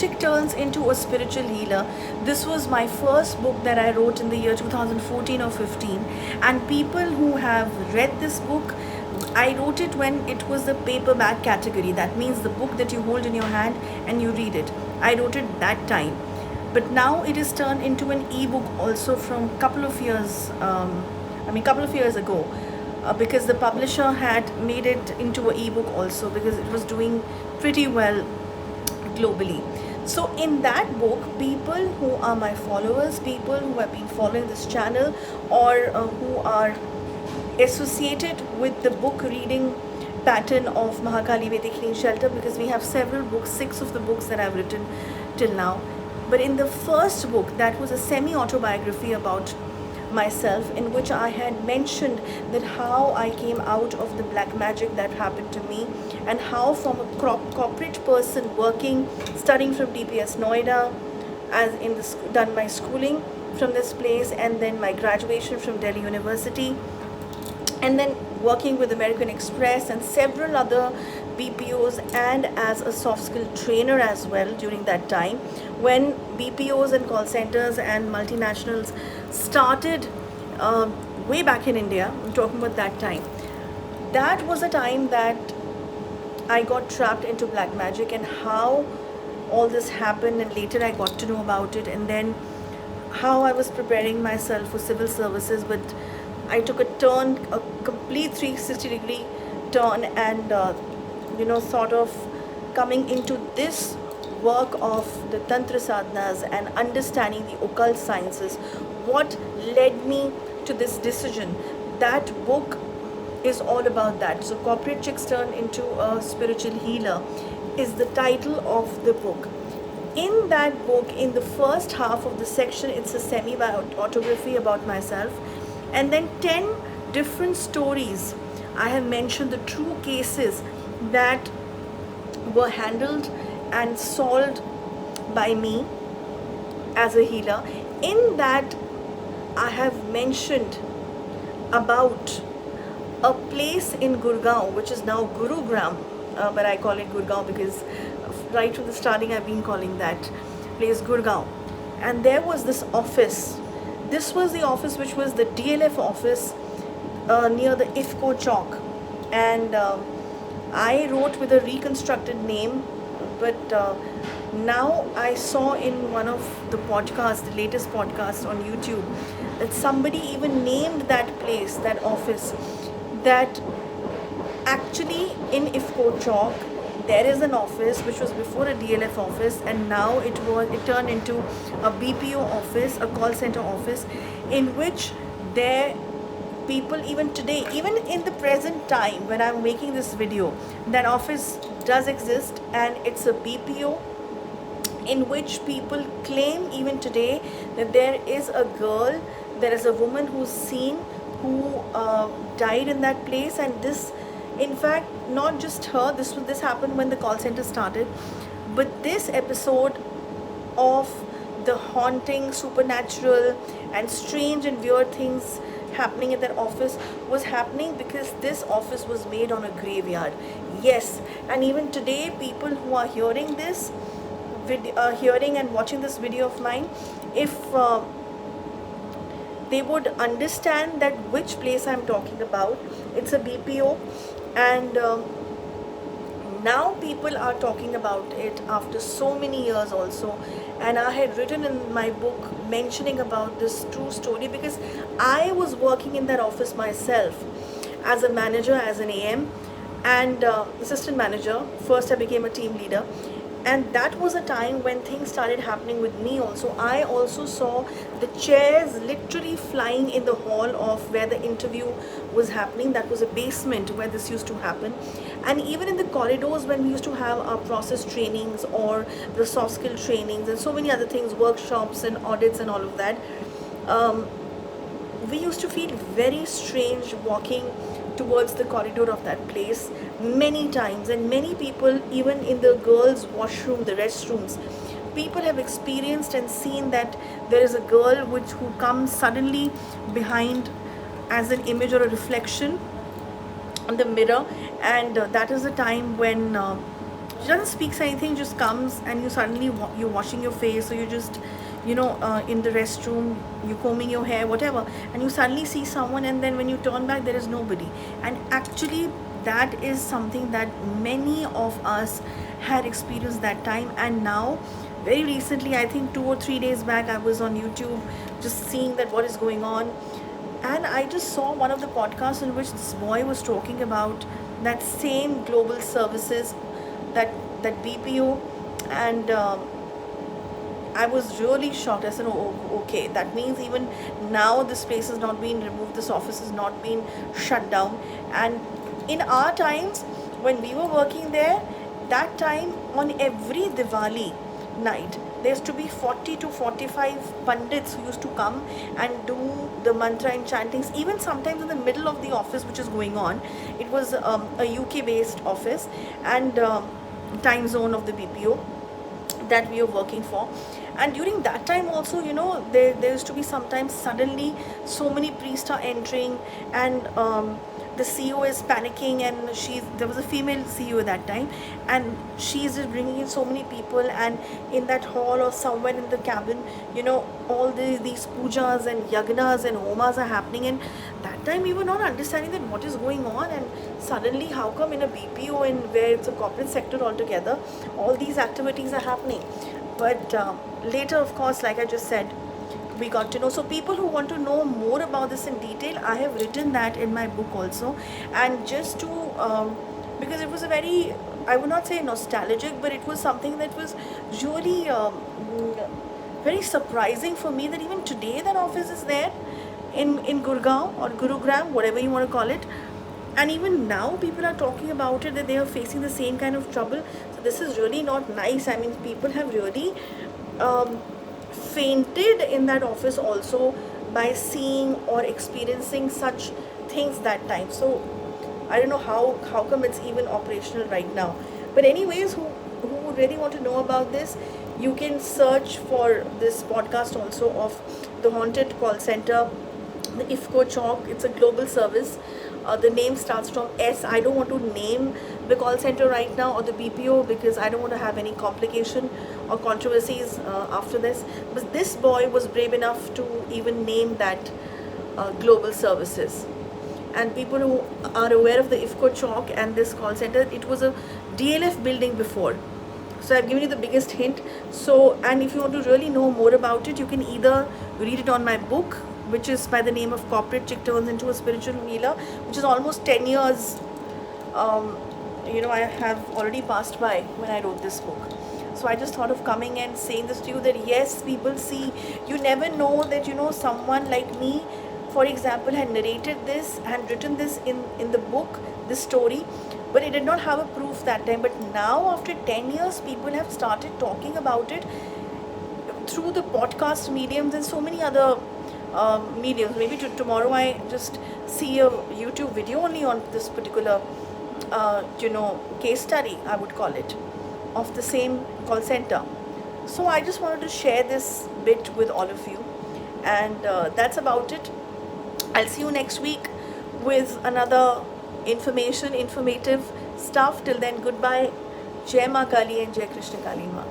chick turns into a spiritual healer. This was my first book that I wrote in the year 2014 or 15, and people who have read this book, I wrote it when it was the paperback category. That means the book that you hold in your hand and you read it. I wrote it that time. But now it is turned into an ebook also from couple of years ago, because the publisher had made it into an ebook also because it was doing pretty well globally. So in that book, people who are my followers, people who have been following this channel, or who are associated with the book reading pattern of Mahakali Vedic Healing Shelter, because we have several books, 6 of the books that I've written till now. But in the first book, that was a semi-autobiography about myself, in which I had mentioned that how I came out of the black magic that happened to me, and how from a corporate person working, studying from DPS Noida, as in the done my schooling from this place, and then my graduation from Delhi University, and then working with American Express and several other BPOs, and as a soft skill trainer as well during that time when BPOs and call centers and multinationals started way back in India. I'm talking about that time. That was a time that I got trapped into black magic, and how all this happened, and later I got to know about it, and then how I was preparing myself for civil services. But I took a turn, a complete 360-degree turn, and thought of coming into this work of the Tantra sadhanas and understanding the occult sciences. What led me to this decision? That book is all about that. So Corporate Chicks Turn into a Spiritual Healer is the title of the book. In that book, in the first half of the section, it's a semi-autobiography about myself, and then 10 different stories. I have mentioned the true cases that were handled and solved by me as a healer. In that, I have mentioned about a place in Gurgaon, which is now Gurugram, but I call it Gurgaon because right from the starting I've been calling that place Gurgaon. And there was this office. This was the office which was the DLF office near the IFCO Chowk, and I wrote with a reconstructed name, but now I saw in one of the podcasts, the latest podcast on YouTube, that somebody even named that place, that office, that actually in IFCO Chowk there is an office which was before a DLF office, and now it turned into a BPO office, a call center office, in which there people even today, even in the present time when I'm making this video, that office does exist, and it's a BPO in which people claim even today that there is a girl, there is a woman who's seen, who died in that place. And this, in fact, not just her, this happened when the call center started, but this episode of the haunting, supernatural and strange and weird things happening in that office was happening because this office was made on a graveyard. Yes, and even today people who are hearing this hearing and watching this video of mine, if they would understand that which place I'm talking about, it's a BPO, and now people are talking about it after so many years also. And I had written in my book mentioning about this true story because I was working in that office myself as a manager, as an AM and assistant manager. First I became a team leader, and that was a time when things started happening with me also. I also saw the chairs literally flying in the hall of where the interview was happening. That was a basement where this used to happen. And even in the corridors when we used to have our process trainings or the soft skill trainings and so many other things, workshops and audits and all of that, we used to feel very strange walking towards the corridor of that place many times. And many people, even in the girls' washroom, the restrooms, people have experienced and seen that there is a girl who comes suddenly behind as an image or a reflection on the mirror. And that is the time when she doesn't speak anything, just comes, and you suddenly you're washing your face, or you just, in the restroom, you're combing your hair, whatever, and you suddenly see someone, and then when you turn back, there is nobody. And actually, that is something that many of us had experienced that time. And now, very recently, I think 2 or 3 days back, I was on YouTube just seeing that what is going on, and I just saw one of the podcasts in which this boy was talking about that same global services, that BPO, and I was really shocked. I said, "Oh, okay, that means even now this place has not been removed, this office has not been shut down." And in our times, when we were working there, that time on every Diwali night, there used to be 40 to 45 pandits who used to come and do the mantra and chantings, even sometimes in the middle of the office which is going on. It was a UK based office, and time zone of the BPO that we were working for. And during that time also, there used to be sometimes suddenly so many priests are entering, and the CEO is panicking, and there was a female CEO at that time, and she's just bringing in so many people, and in that hall or somewhere in the cabin, all these pujas and yagnas and homas are happening. And that time we were not understanding that what is going on, and suddenly how come in a BPO, and where it's a corporate sector altogether, all these activities are happening. But later, of course, like I just said, we got to know. So people who want to know more about this in detail, I have written that in my book also. And just to because it was a very, I would not say nostalgic, but it was something that was really very surprising for me, that even today that office is there in Gurgaon or Gurugram, whatever you want to call it. And even now people are talking about it, that they are facing the same kind of trouble. So this is really not nice. I mean, people have really fainted in that office also by seeing or experiencing such things that time. So I don't know how come it's even operational right now. But anyways, who really want to know about this, you can search for this podcast also of the haunted call center, the IFCO Chalk. It's a global service. The name starts from S. I don't want to name the call center right now, or the BPO, because I don't want to have any complication or controversies after this. But this boy was brave enough to even name that global services. And people who are aware of the IFCO Chalk and this call center, it was a DLF building before. So I've given you the biggest hint. So, and if you want to really know more about it, you can either read it on my book, which is by the name of Corporate Chick Turns into a Spiritual Healer, which is almost 10 years, I have already passed by when I wrote this book. So I just thought of coming and saying this to you, that yes, people see, you never know that, someone like me, for example, had narrated this and written this in the book, this story, but it did not have a proof that time. But now, after 10 years, people have started talking about it through the podcast mediums and so many other mediums. Maybe tomorrow I just see a YouTube video only on this particular case study, I would call it, of the same call center. So I just wanted to share this bit with all of you, and that's about it. I'll see you next week with another informative stuff. Till then, goodbye. Jai Ma Kali and Jai Krishna Kali Ma.